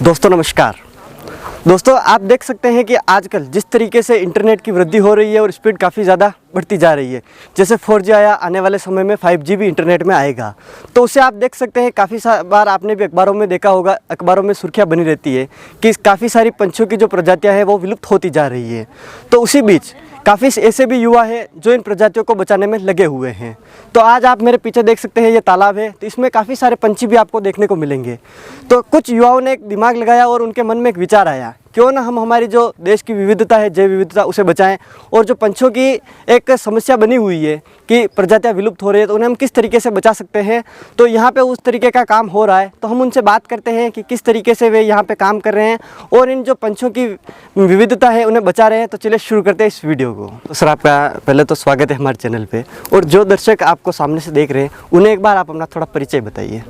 दोस्तों नमस्कार। दोस्तों आप देख सकते हैं कि आजकल जिस तरीके से इंटरनेट की वृद्धि हो रही है और स्पीड काफ़ी ज़्यादा बढ़ती जा रही है, जैसे 4G आया, आने वाले समय में 5G भी इंटरनेट में आएगा, तो उसे आप देख सकते हैं काफ़ी बार आपने भी अखबारों में देखा होगा, अखबारों में सुर्खियाँ बनी रहती है कि काफ़ी सारी पंछियों की जो प्रजातियाँ हैं वो विलुप्त होती जा रही है। तो उसी बीच काफ़ी ऐसे भी युवा हैं जो इन प्रजातियों को बचाने में लगे हुए हैं। तो आज आप मेरे पीछे देख सकते हैं ये तालाब है, तो इसमें काफ़ी सारे पंछी भी आपको देखने को मिलेंगे। तो कुछ युवाओं ने एक दिमाग लगाया और उनके मन में एक विचार आया, क्यों ना हम हमारी जो देश की विविधता है, जैव विविधता, उसे बचाएं। और जो पंछियों की एक समस्या बनी हुई है कि प्रजातियां विलुप्त हो रही है, तो उन्हें हम किस तरीके से बचा सकते हैं, तो यहाँ पे उस तरीके का काम हो रहा है। तो हम उनसे बात करते हैं कि किस तरीके से वे यहाँ पे काम कर रहे हैं और इन जो पंछियों की विविधता है उन्हें बचा रहे हैं। तो चलिए शुरू करते हैं इस वीडियो को। तो सर आपका पहले तो स्वागत है हमारे चैनल पर, और जो दर्शक आपको सामने से देख रहे हैं उन्हें एक बार आप अपना थोड़ा परिचय बताइए।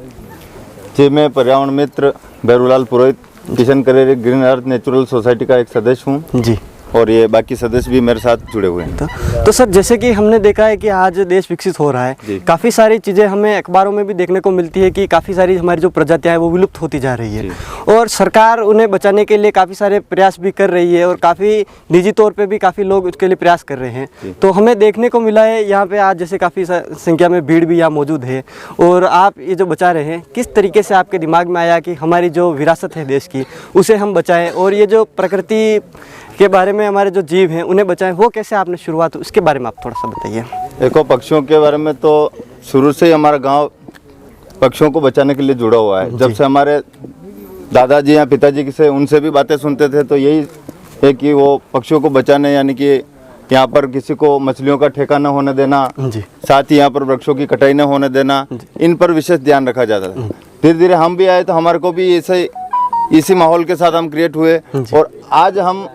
जी, मैं पर्यावरण मित्र भैरूलाल पुरोहित Kishan करेरे green earth natural society का एक सदस्य हूँ जी, और ये बाकी सदस्य भी मेरे साथ जुड़े हुए हैं। तो सर जैसे कि हमने देखा है कि आज देश विकसित हो रहा है, काफ़ी सारी चीज़ें हमें अखबारों में भी देखने को मिलती है कि काफ़ी सारी हमारी जो प्रजातियां हैं वो विलुप्त होती जा रही है, और सरकार उन्हें बचाने के लिए काफ़ी सारे प्रयास भी कर रही है, और काफ़ी निजी तौर पे भी काफ़ी लोग उसके लिए प्रयास कर रहे हैं। तो हमें देखने को मिला है यहाँ पे आज जैसे काफ़ी संख्या में भीड़ भी यहाँ मौजूद है, और आप ये जो बचा रहे हैं, किस तरीके से आपके दिमाग में आया कि हमारी जो विरासत है देश की उसे हम बचाएँ, और ये जो प्रकृति के बारे में हमारे जो जीव हैं उन्हें बचाएं, वो कैसे आपने शुरुआत, उसके बारे में आप थोड़ा सा बताइए। देखो, पक्षियों के बारे में तो शुरू से ही हमारा गांव पक्षियों को बचाने के लिए जुड़ा हुआ है। जब से हमारे दादाजी या पिताजी से उनसे भी बातें सुनते थे, तो यही है कि वो पक्षियों को बचाने, यानी कि यहाँ पर किसी को मछलियों का ठेका न होने देना, साथ ही यहाँ पर वृक्षों की कटाई न होने देना, इन पर विशेष ध्यान रखा जाता था। धीरे धीरे हम भी आए तो हमारे को भी इसी माहौल के साथ हम क्रिएट हुए, और आज हम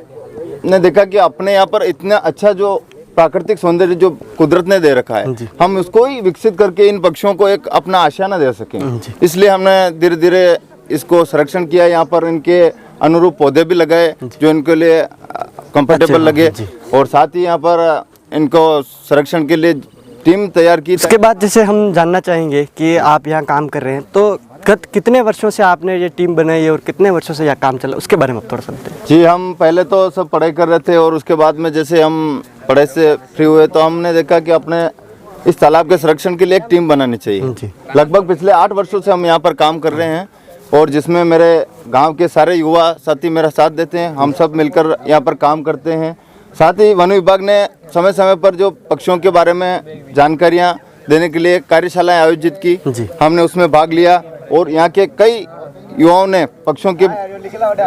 ने देखा कि अपने यहाँ पर इतना अच्छा जो प्राकृतिक सौंदर्य जो कुदरत ने दे रखा है, हम उसको ही विकसित करके इन पक्षियों को एक अपना आशियाना दे सकें। इसलिए हमने धीरे धीरे इसको संरक्षण किया, यहाँ पर इनके अनुरूप पौधे भी लगाए जो इनके लिए कंफर्टेबल लगे, और साथ ही यहाँ पर इनको संरक्षण के लिए टीम तैयार की। इसके बाद जैसे हम जानना चाहेंगे कि आप यहाँ काम कर रहे हैं, तो गत कितने वर्षों से आपने ये टीम बनाई है और कितने वर्षों से यह काम चला, उसके बारे में थोड़ा सा बताइए। जी, हम पहले तो सब पढ़ाई कर रहे थे, और उसके बाद में जैसे हम पढ़ाई से फ्री हुए तो हमने देखा कि अपने इस तालाब के संरक्षण के लिए एक टीम बनानी चाहिए। लगभग पिछले 8 वर्षों से हम यहाँ पर काम कर रहे हैं, और जिसमें मेरे गाँव के सारे युवा साथी मेरा साथ देते हैं। हम सब मिलकर यहाँ पर काम करते हैं। साथ ही वन विभाग ने समय समय पर जो पक्षियों के बारे में जानकारियाँ देने के लिए कार्यशालाएं आयोजित की, हमने उसमें भाग लिया, और यहाँ के कई युवाओं ने पक्षियों के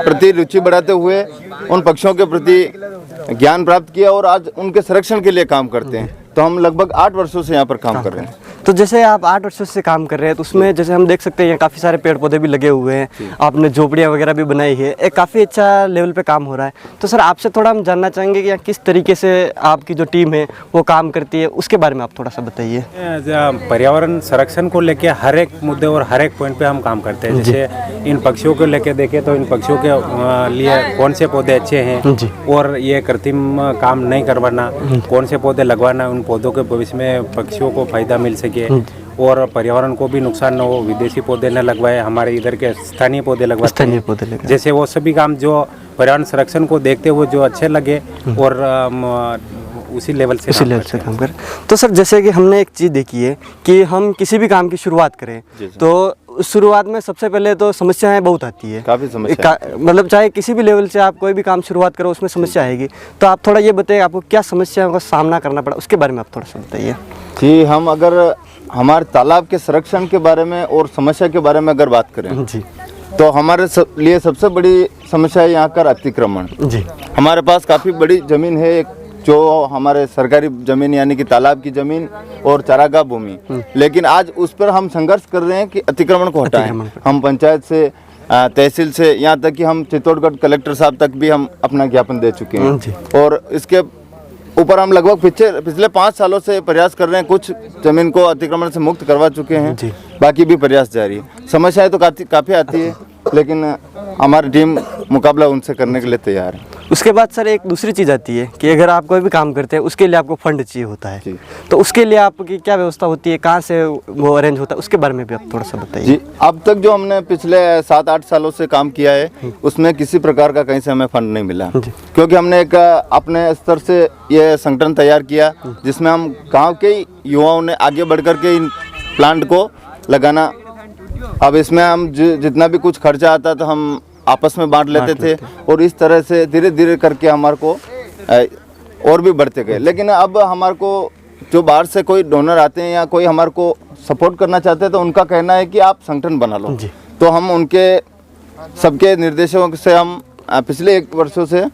प्रति रुचि बढ़ाते हुए उन पक्षियों के प्रति ज्ञान प्राप्त किया, और आज उनके संरक्षण के लिए काम करते हैं। तो हम लगभग 8 वर्षों से यहाँ पर काम कर रहे हैं। तो जैसे आप 8 वर्षों से काम कर रहे हैं, तो उसमें जैसे हम देख सकते हैं यहाँ काफ़ी सारे पेड़ पौधे भी लगे हुए हैं, आपने झोपड़ियाँ वगैरह भी बनाई है, एक काफ़ी अच्छा लेवल पे काम हो रहा है। तो सर आपसे थोड़ा हम जानना चाहेंगे कि यहाँ किस तरीके से आपकी जो टीम है वो काम करती है, उसके बारे में आप थोड़ा सा बताइए। पर्यावरण संरक्षण को लेके हर एक मुद्दे और हर एक पॉइंट पे हम काम करते हैं। जैसे इन पक्षियों को लेके देखें तो इन पक्षियों के लिए कौन से पौधे अच्छे हैं, और ये कृत्रिम काम नहीं करवाना, कौन से पौधे लगवाना, उन पौधों के भविष्य में पक्षियों को फायदा मिल सके और पर्यावरण को भी नुकसान न हो, विदेशी पौधे न लगवाए, हमारे इधर के स्थानीय पौधे लगवाते हैं। जैसे वो सभी काम जो पर्यावरण संरक्षण को देखते हुए जो अच्छे लगे, और उसी लेवल से काम करें। तो सर जैसे कि हमने एक चीज़ देखी है कि हम किसी भी काम की शुरुआत करें तो शुरुआत में सबसे पहले तो समस्याएं बहुत आती है, काफ़ी समस्या, मतलब चाहे किसी भी लेवल से आप कोई भी काम शुरुआत करो उसमें समस्या आएगी। तो आप थोड़ा ये बताइए आपको क्या समस्याओं का सामना करना पड़ा, उसके बारे में आप थोड़ा सा बताइए। जी, हम अगर हमारे तालाब के संरक्षण के बारे में और समस्या के बारे में अगर बात करें जी, तो हमारे लिए सबसे बड़ी समस्या है यहाँ का अतिक्रमण जी। हमारे पास काफ़ी बड़ी ज़मीन है, जो हमारे सरकारी ज़मीन यानी कि तालाब की ज़मीन और चारागाह भूमि, लेकिन आज उस पर हम संघर्ष कर रहे हैं कि अतिक्रमण को हटाएं। हम पंचायत से, तहसील से, यहाँ तक कि हम चित्तौड़गढ़ कलेक्टर साहब तक भी हम अपना ज्ञापन दे चुके हैं, और इसके ऊपर हम लगभग पिछले 5 सालों से प्रयास कर रहे हैं। कुछ ज़मीन को अतिक्रमण से मुक्त करवा चुके हैं, बाकी भी प्रयास जारी है। समस्याएं तो काफ़ी आती है, लेकिन हमारी टीम मुकाबला उनसे करने के लिए तैयार है। उसके बाद सर एक दूसरी चीज़ आती है कि अगर आप कोई भी काम करते हैं उसके लिए आपको फंड चाहिए होता है, जी। तो उसके लिए आपकी क्या व्यवस्था होती है, कहाँ से वो अरेंज होता है, उसके बारे में भी आप थोड़ा सा बताइए। जी, अब तक जो हमने पिछले 7-8 सालों से काम किया है उसमें किसी प्रकार का कहीं से हमें फंड नहीं मिला, क्योंकि हमने एक अपने स्तर से ये संगठन तैयार किया जिसमें हम गांव के युवाओं ने आगे बढ़ कर के इन प्लांट को लगाना। अब इसमें हम जितना भी कुछ खर्चा आता तो हम आपस में बांट लेते थे और इस तरह से धीरे धीरे करके हमारे को और भी बढ़ते गए। लेकिन अब हमारे को जो बाहर से कोई डोनर आते हैं या कोई हमारे को सपोर्ट करना चाहते हैं तो उनका कहना है कि आप संगठन बना लो, तो हम उनके सबके निर्देशों से हम पिछले 1 वर्षों से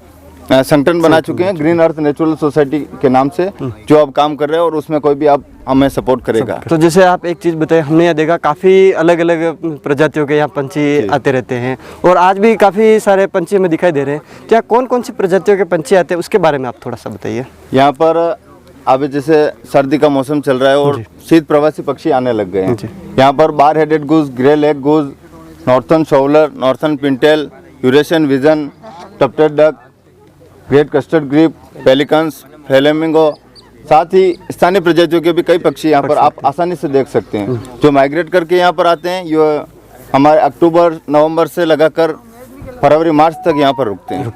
संगठन बना चुके हैं ग्रीन अर्थ नेचुरल सोसाइटी के नाम से, जो अब काम कर रहे हैं और उसमें कोई भी अब हमें सपोर्ट करेगा। तो जैसे आप एक चीज़ बताए, हमने यहाँ देखा काफ़ी अलग अलग प्रजातियों के यहाँ पंछी आते रहते हैं और आज भी काफ़ी सारे पंछी हमें दिखाई दे रहे हैं। क्या कौन कौन सी प्रजातियों के पंछी आते हैं उसके बारे में आप थोड़ा सा बताइए। यहाँ पर अभी जैसे सर्दी का मौसम चल रहा है और शीत प्रवासी पक्षी आने लग गए हैं। यहाँ पर bar headed goose, greylag goose, northern shoveler, northern pintail, Eurasian wigeon, tufted duck, great कस्टर्ड ग्रीप, पेलिकन्स, फ्लेमिंगो, साथ ही स्थानीय प्रजातियों के भी कई पक्षी यहाँ पर आप आसानी से देख सकते हैं जो माइग्रेट करके यहाँ पर आते हैं। ये हमारे अक्टूबर नवंबर से लगाकर फरवरी मार्च तक यहाँ पर रुकते हैं।